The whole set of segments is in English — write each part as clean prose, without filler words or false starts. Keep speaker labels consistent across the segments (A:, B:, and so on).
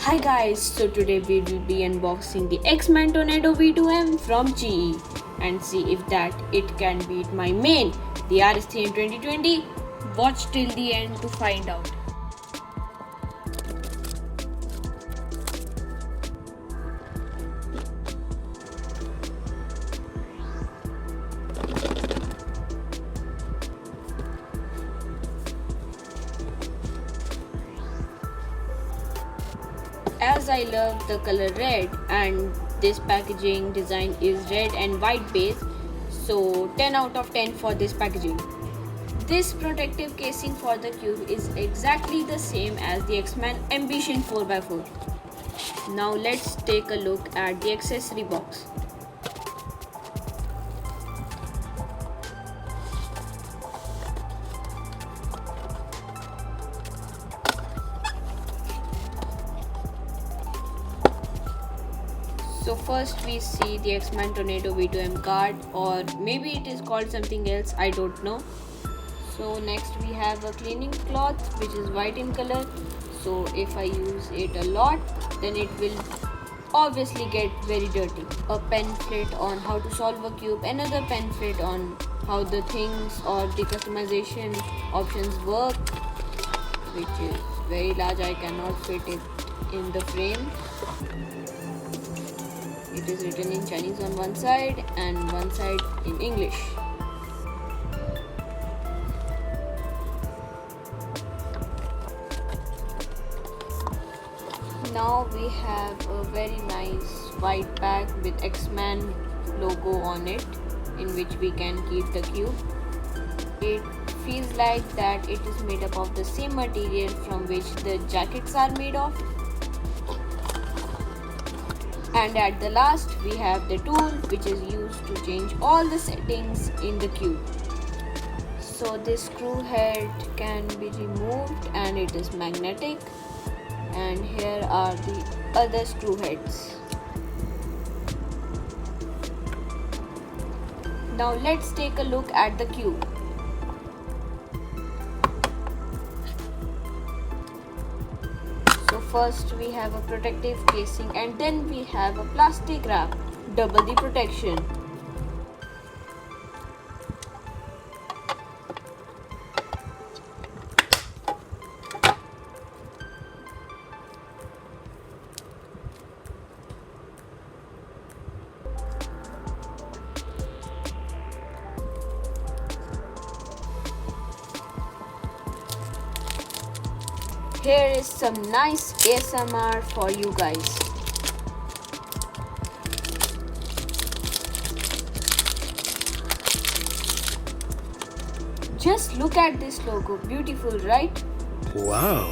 A: Hi guys, so today we will be unboxing the X-Men Tornado V2M from GE and see if that it can beat my main, the RS3M 2020. Watch till the end to find out. As I love the color red and this packaging design is red and white base, so 10 out of 10 for this packaging. This protective casing for the cube is exactly the same as the X-Men Ambition 4x4. Now let's take a look at the accessory box. So first we see the X-Men Tornado V2M card, or maybe it is called something else, I don't know. So next we have a cleaning cloth which is white in color. So if I use it a lot, then it will obviously get very dirty. A pamphlet on how to solve a cube, another pamphlet on how the things or the customization options work, which is very large, I cannot fit it in the frame. It is written in Chinese on one side and one side in English. Now we have a very nice white bag with X-Men logo on it, in which we can keep the cube. It feels like that it is made up of the same material from which the jackets are made of. And at the last we have the tool which is used to change all the settings in the cube. So this screw head can be removed and it is magnetic, and here are the other screw heads. Now let's take a look at the cube. So first we have a protective casing and then we have a plastic wrap, double the protection. Here is some nice ASMR for you guys. Just look at this logo, beautiful, right?
B: Wow!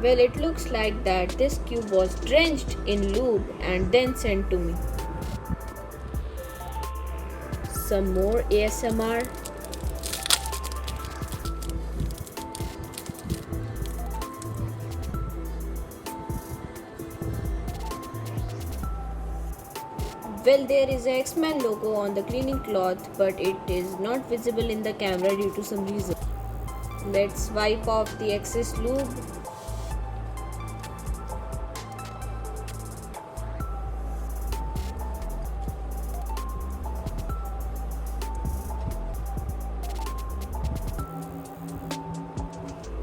A: Well, it looks like that this cube was drenched in lube and then sent to me. Some more ASMR. Well, there is a X-Men logo on the cleaning cloth, but it is not visible in the camera due to some reason. Let's wipe off the excess lube.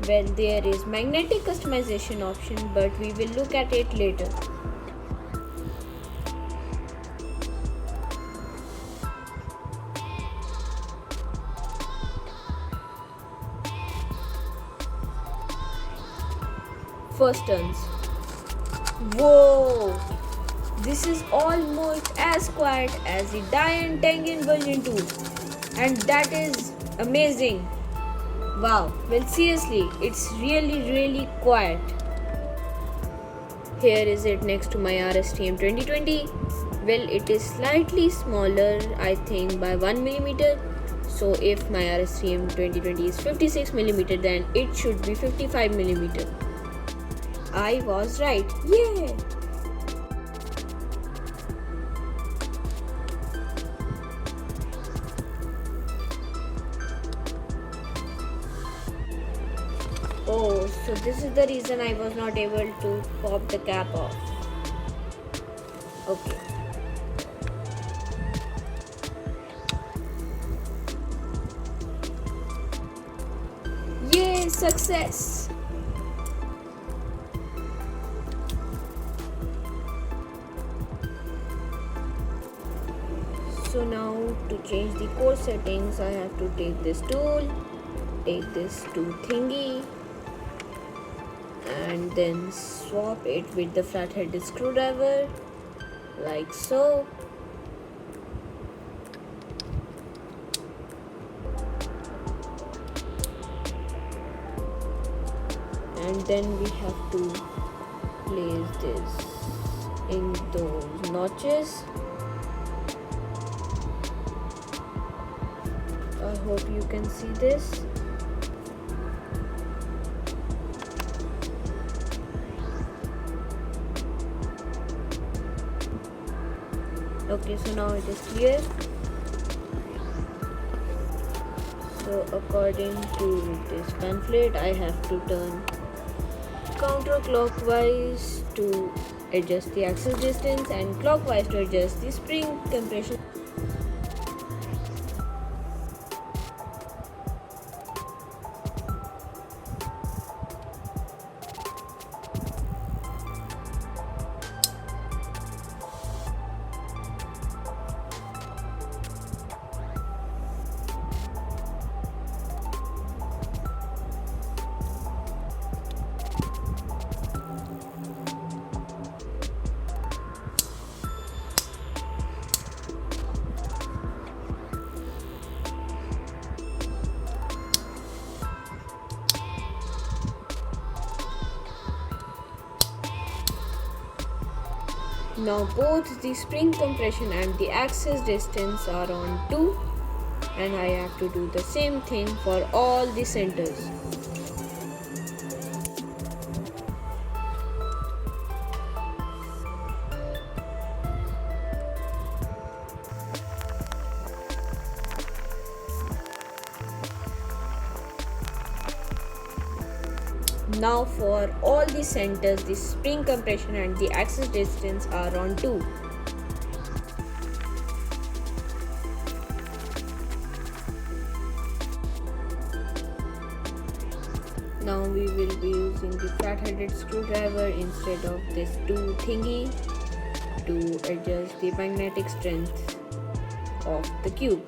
A: Well, there is magnetic customization option, but we will look at it later. First turns. Whoa! This is almost as quiet as the Diane Tengen version 2, and that is amazing. Wow, well seriously, it's really quiet. Here is it next to my RS3M 2020. Well, it is slightly smaller, I think by 1mm. So if my RS3M 2020 is 56mm, then it should be 55mm. I was right. Yay! Oh, so this is the reason I was not able to pop the cap off. Okay. Yay, success! So now to change the core settings, I have to take this tool, take this two thingy, and then swap it with the flat-headed screwdriver like so. And then we have to place this in those notches. I hope you can see this. Okay, so now it is clear. So according to this pamphlet, I have to turn counterclockwise to adjust the axis distance and clockwise to adjust the spring compression. Now both the spring compression and the axis distance are on 2, and I have to do the same thing for all the centers. Now for all the centers, the spring compression and the axis distance are on 2. Now we will be using the flat-headed screwdriver instead of this two thingy to adjust the magnetic strength of the cube.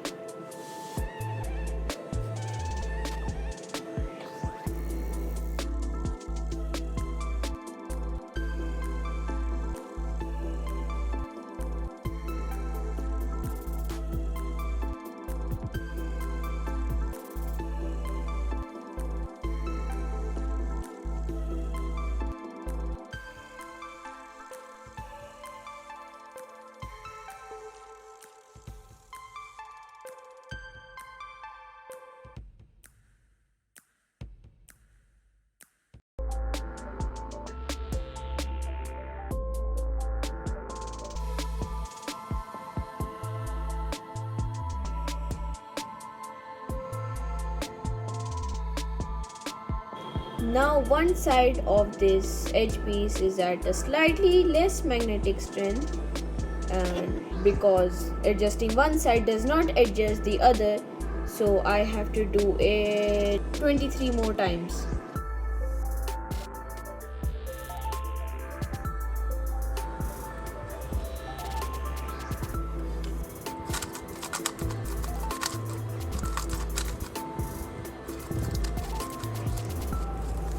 A: Now one side of this edge piece is at a slightly less magnetic strength, and because adjusting one side does not adjust the other, so I have to do it 23 more times.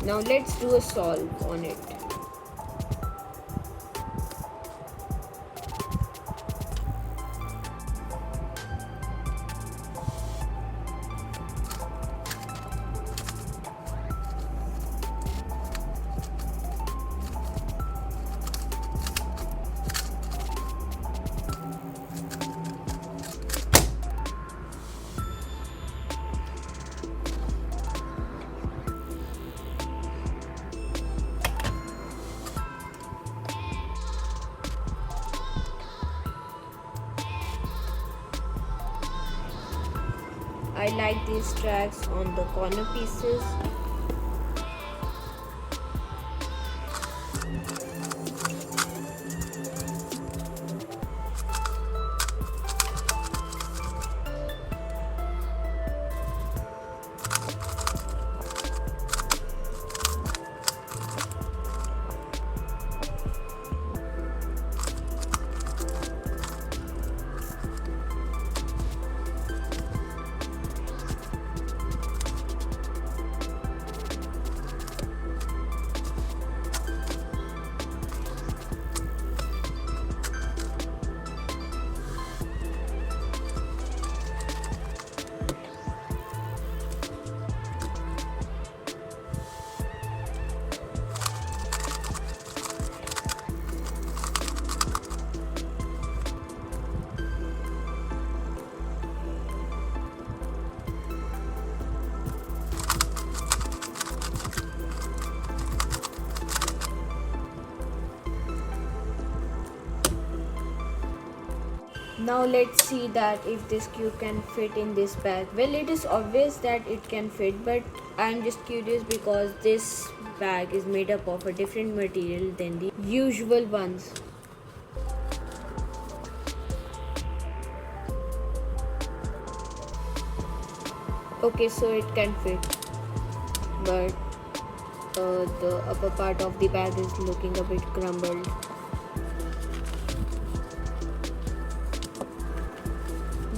A: Now let's do a solve on it. I like these tracks on the corner pieces. Now let's see that if this cube can fit in this bag. Well, it is obvious that it can fit, but I'm just curious because this bag is made up of a different material than the usual ones. Okay, so it can fit, but the upper part of the bag is looking a bit crumbled.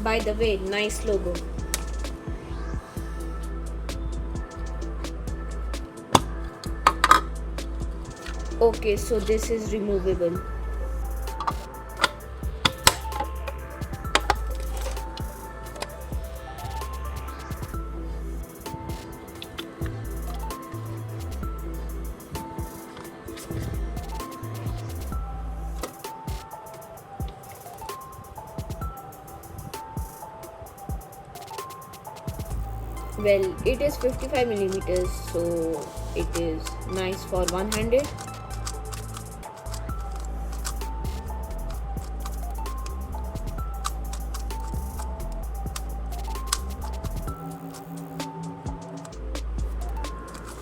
A: By the way, nice logo. Okay, so this is removable. Well, it is 55 millimeters, so it is nice for one-handed.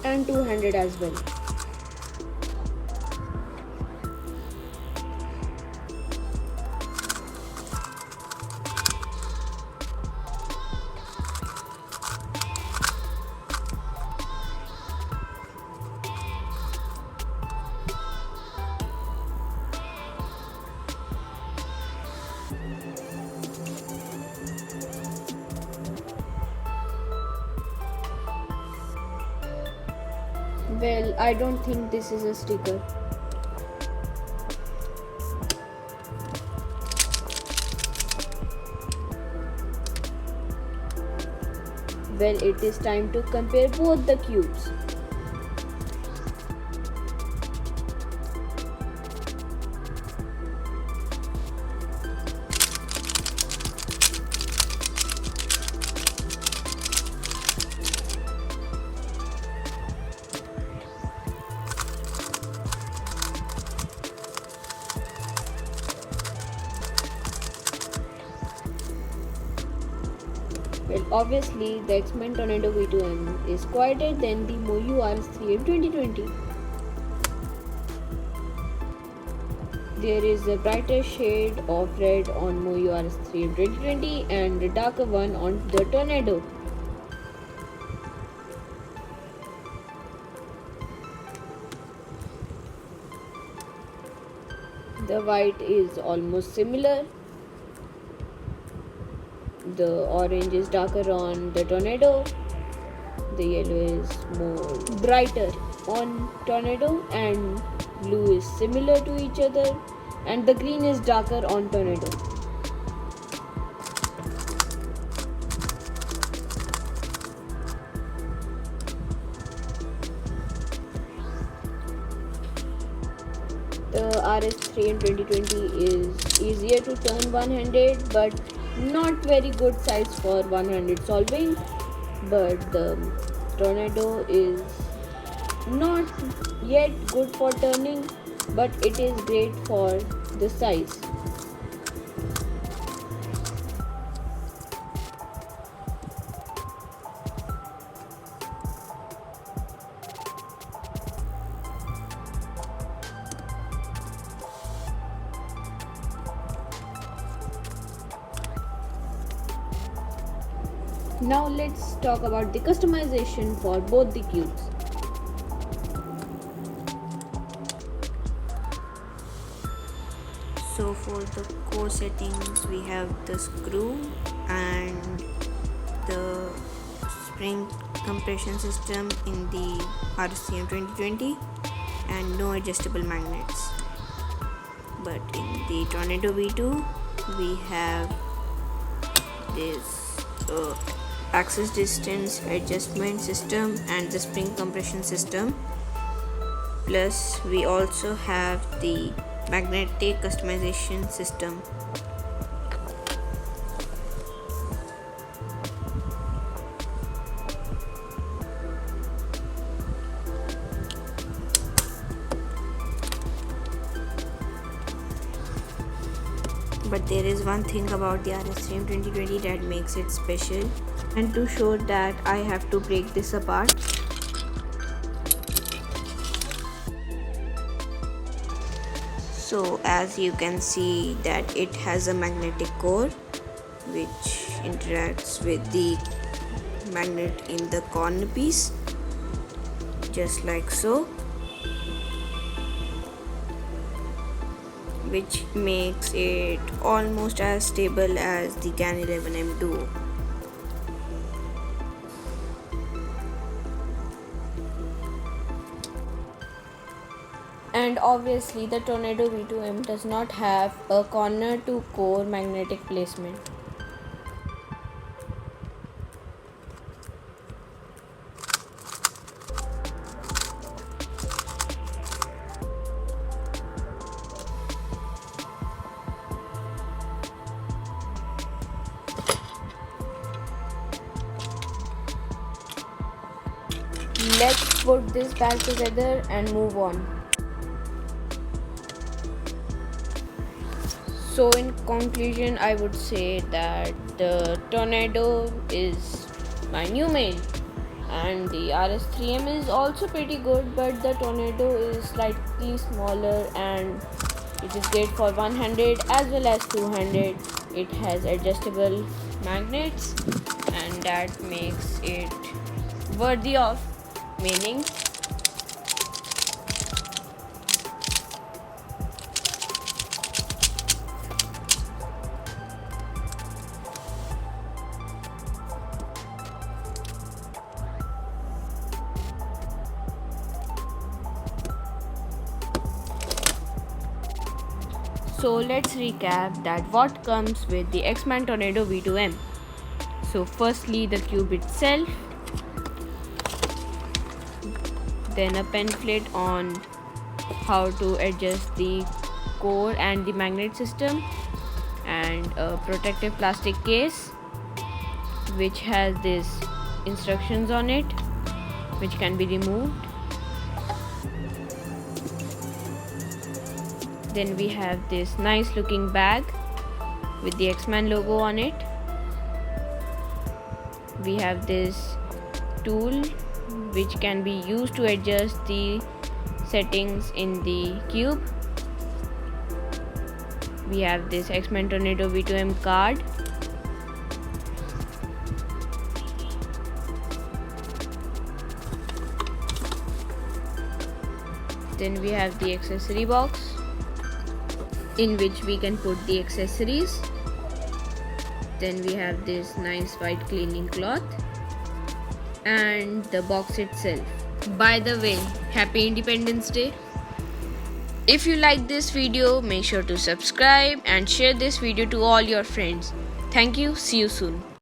A: And two-handed as well. Well, I don't think this is a sticker. Well, it is time to compare both the cubes. Well, obviously, the X-Men Tornado V2M is quieter than the Moyu RS3M 2020. There is a brighter shade of red on Moyu RS3M 2020 and a darker one on the Tornado. The white is almost similar. The orange is darker on the Tornado. The yellow is more brighter on Tornado, and blue is similar to each other, and the green is darker on Tornado. The RS3 in 2020 is easier to turn one-handed, but not very good size for one-handed solving. But the Tornado is not yet good for turning, but it is great for the size. Now let's talk about the customization for both the cubes. So for the core settings, we have the screw and the spring compression system in the RSCM 2020 and no adjustable magnets. But in the Tornado V2 we have this axis distance adjustment system and the spring compression system, plus we also have the magnetic customization system. But there is one thing about the RSCM 2020 that makes it special, and to show that I have to break this apart. So as you can see that it has a magnetic core which interacts with the magnet in the corner piece, just like so, which makes it almost as stable as the GAN 11M Duo. And obviously the Tornado V2M does not have a corner to core magnetic placement. Let's put this back together and move on. So in conclusion, I would say that the Tornado is my new main, and the RS3M is also pretty good, but the Tornado is slightly smaller and it is great for one-handed as well as two-handed. It has adjustable magnets and that makes it worthy of meaning. So let's recap that what comes with the X-Man Tornado V2M. So firstly the cube itself, then a pamphlet on how to adjust the core and the magnet system, and a protective plastic case which has these instructions on it which can be removed. Then we have this nice looking bag with the X-Man logo on it. We have this tool which can be used to adjust the settings in the cube. We have this X-Man Tornado V2M card. Then we have the accessory box in which we can put the accessories. Then we have this nice white cleaning cloth and the box itself. By the way, happy Independence Day. If you like this video, make sure to subscribe and share this video to all your friends. Thank you. See you soon.